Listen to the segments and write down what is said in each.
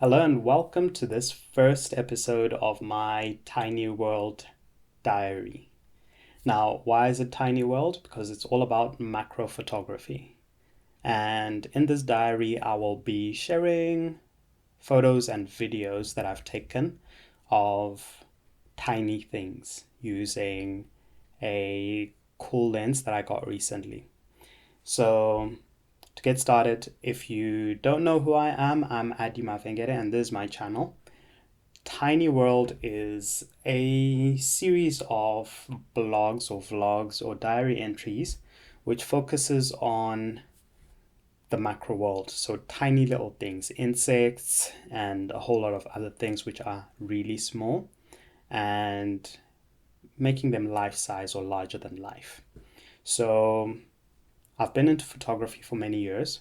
Hello and welcome to this first episode of my Tiny World diary. Now, why is it Tiny World? Because it's all about macro photography. And in this diary, I will be sharing photos and videos that I've taken of tiny things using a cool lens that I got recently. So to get started, if you don't know who I am, I'm addimav, and this is my channel. Tiny World is a series of blogs or vlogs or diary entries which focuses on the macro world. So tiny little things, insects, and a whole lot of other things which are really small and making them life size or larger than life. So I've been into photography for many years.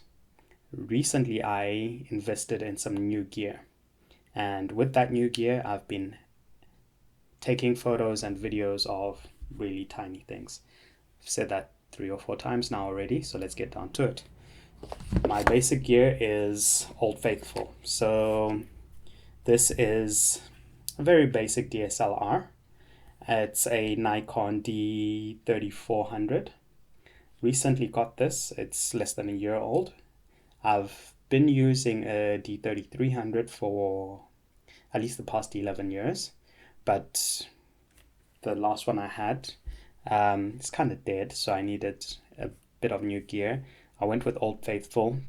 Recently, I invested in some new gear. And with that new gear, I've been taking photos and videos of really tiny things. I've said that 3 or 4 times now already, so let's get down to it. My basic gear is Old Faithful. So this is a very basic DSLR. It's a Nikon D3400. Recently got this. It's less than a year old. I've been using a D3300 for at least the past 11 years, but the last one I had is kind of dead, so I needed a bit of new gear. I went with Old Faithful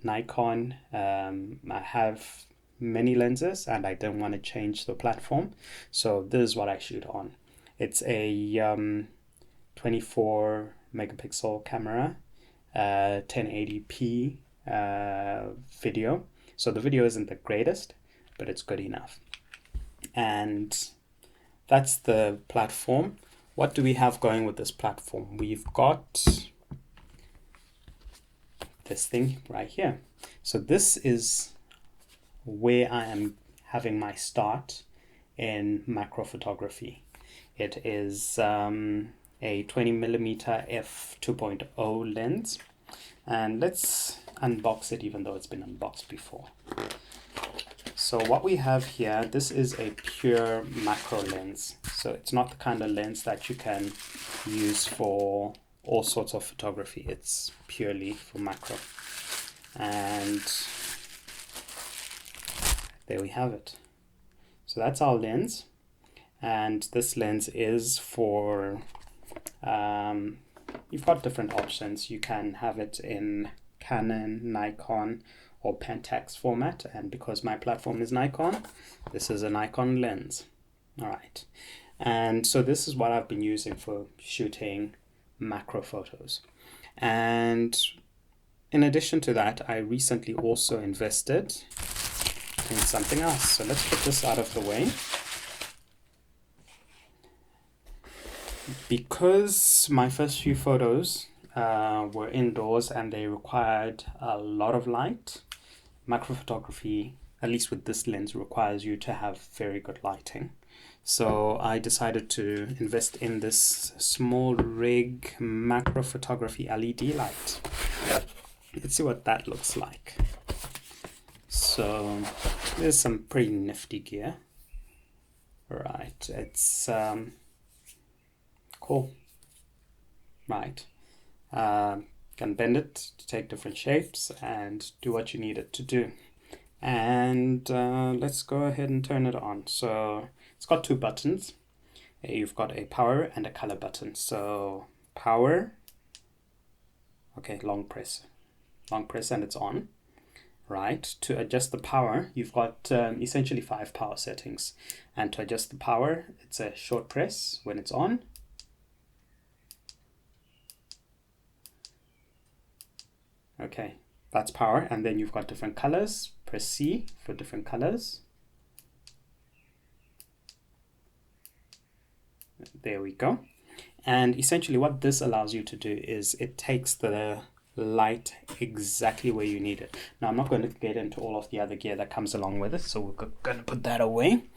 Nikon. I have many lenses and I don't want to change the platform, so this is what I shoot on. It's a 24 megapixel camera, 1080p video. So the video isn't the greatest, but it's good enough. And that's the platform. What do we have going with this platform? We've got this thing right here. So this is where I am having my start in macro photography. It is a 20mm f2.0 lens, and let's unbox it even though it's been unboxed before. So what we have here, this is a pure macro lens. So it's not the kind of lens that you can use for all sorts of photography. It's purely for macro. And there we have it. So that's our lens. And this lens is for you've got different options. You can have it in Canon, Nikon, or Pentax format, and because my platform is Nikon, this is a Nikon lens. All right, and so this is what I've been using for shooting macro photos. And in addition to that, I recently also invested in something else. So let's put this out of the way. Because my first few photos were indoors and they required a lot of light, macro photography, at least with this lens, requires you to have very good lighting. So I decided to invest in this small rig macro photography LED light. Let's see what that looks like. So there's some pretty nifty gear. Right, it's cool. Right. Can bend it to take different shapes and do what you need it to do. And let's go ahead and turn it on. So it's got 2 buttons. You've got a power and a color button. So power, okay, long press and it's on. Right, to adjust the power, you've got essentially 5 power settings. And to adjust the power, it's a short press when it's on. Okay, that's power, and then you've got different colors. Press C for different colors. There we go. And essentially what this allows you to do is it takes the light exactly where you need it. Now I'm not going to get into all of the other gear that comes along with it, so we're going to put that away.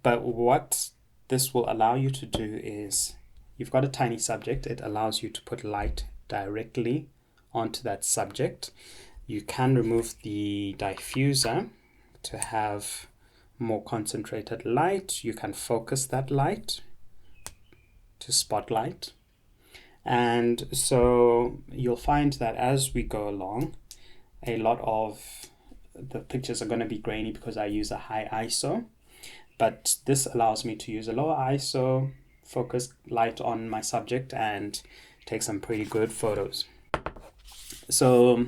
But what this will allow you to do is, you've got a tiny subject, it allows you to put light directly onto that subject. You can remove the diffuser to have more concentrated light, you can focus that light to spotlight. And so you'll find that as we go along, a lot of the pictures are going to be grainy because I use a high ISO, but this allows me to use a lower ISO, focus light on my subject, and take some pretty good photos. So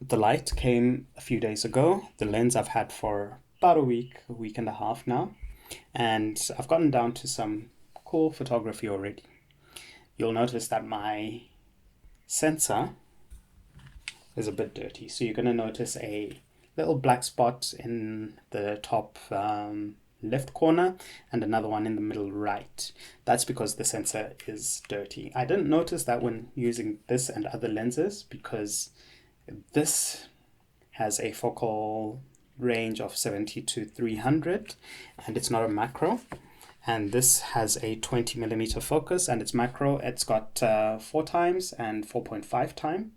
the light came a few days ago. The lens I've had for about a week and a half now, and I've gotten down to some cool photography already. You'll notice that my sensor is a bit dirty, so you're going to notice a little black spot in the top left corner and another one in the middle right. That's because the sensor is dirty. I didn't notice that when using this and other lenses, because this has a focal range of 70 to 300 and it's not a macro, and this has a 20 millimeter focus and it's macro. It's got 4 times and 4.5 time,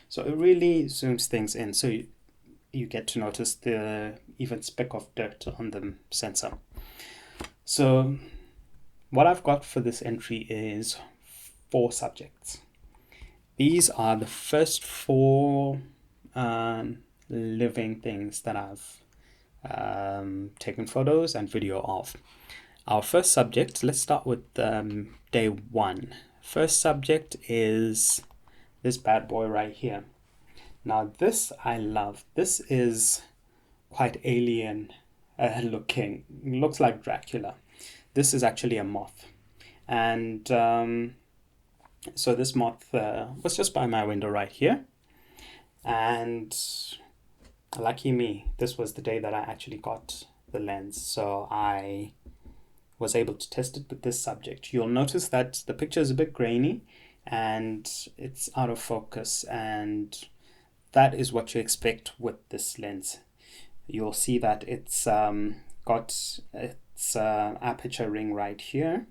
so it really zooms things in, so you get to notice the even speck of dirt on the sensor. So what I've got for this entry is 4 subjects. These are the first 4 living things that I've taken photos and video of. Our first subject, let's start with day 1. First subject is this bad boy right here. Now this I love. This is quite alien looking. It looks like Dracula. This is actually a moth. And so this moth was just by my window right here. And lucky me, this was the day that I actually got the lens. So I was able to test it with this subject. You'll notice that the picture is a bit grainy and it's out of focus, and that is what you expect with this lens. You'll see that it's got its aperture ring right here.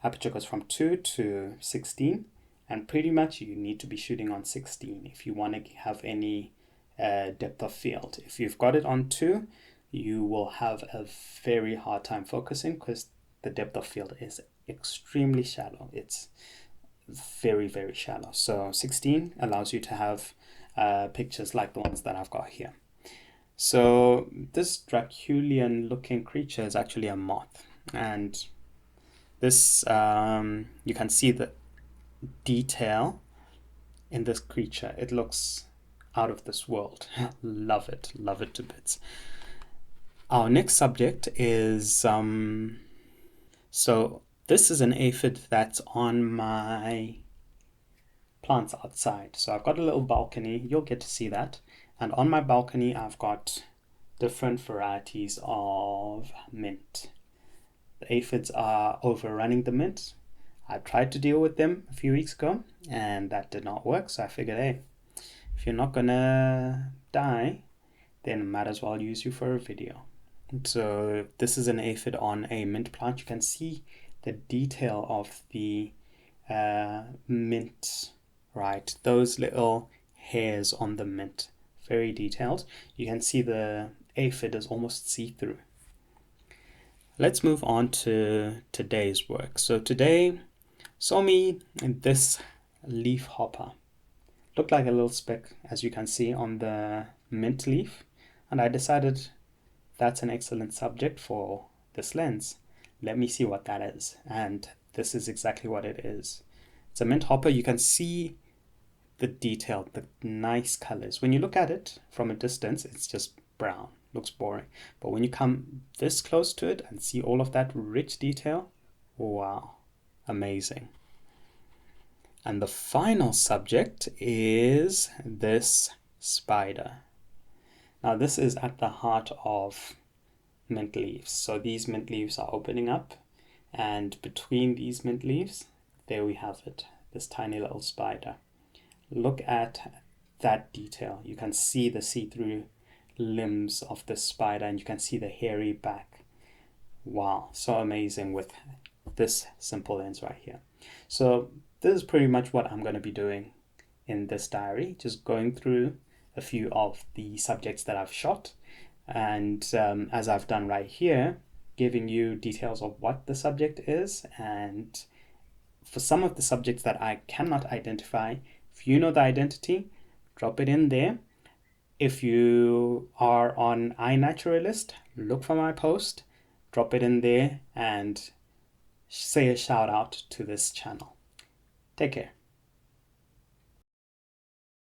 Aperture goes from 2 to 16, and pretty much you need to be shooting on 16 if you want to have any depth of field. If you've got it on 2, you will have a very hard time focusing because the depth of field is extremely shallow. It's very, very shallow. So 16 allows you to have pictures like the ones that I've got here. So this Draculian looking creature is actually a moth, and this you can see the detail in this creature. It looks out of this world. Love it to bits. Our next subject is so this is an aphid that's on my plants outside. So I've got a little balcony, you'll get to see that, and on my balcony I've got different varieties of mint. The aphids are overrunning the mint. I tried to deal with them a few weeks ago and that did not work, so I figured, hey, if you're not gonna die, then might as well use you for a video. So this is an aphid on a mint plant. You can see the detail of the mint, right? Those little hairs on the mint, very detailed. You can see the aphid is almost see-through. Let's move on to today's work. So today saw me in this leafhopper. Looked like a little speck, as you can see on the mint leaf, and I decided that's an excellent subject for this lens. Let me see what that is, and this is exactly what it is. It's a mint hopper. You can see the detail, the nice colors. When you look at it from a distance, it's just brown, looks boring. But when you come this close to it and see all of that rich detail, wow, amazing. And the final subject is this spider. Now this is at the heart of mint leaves. So these mint leaves are opening up, and between these mint leaves, there we have it, this tiny little spider. Look at that detail. You can see the see-through limbs of the spider, and you can see the hairy back. Wow, so amazing with this simple lens right here. So this is pretty much what I'm going to be doing in this diary, just going through a few of the subjects that I've shot, and as I've done right here, giving you details of what the subject is. And for some of the subjects that I cannot identify, if you know the identity, drop it in there. If you are on iNaturalist, look for my post, drop it in there, and say a shout out to this channel. Take care.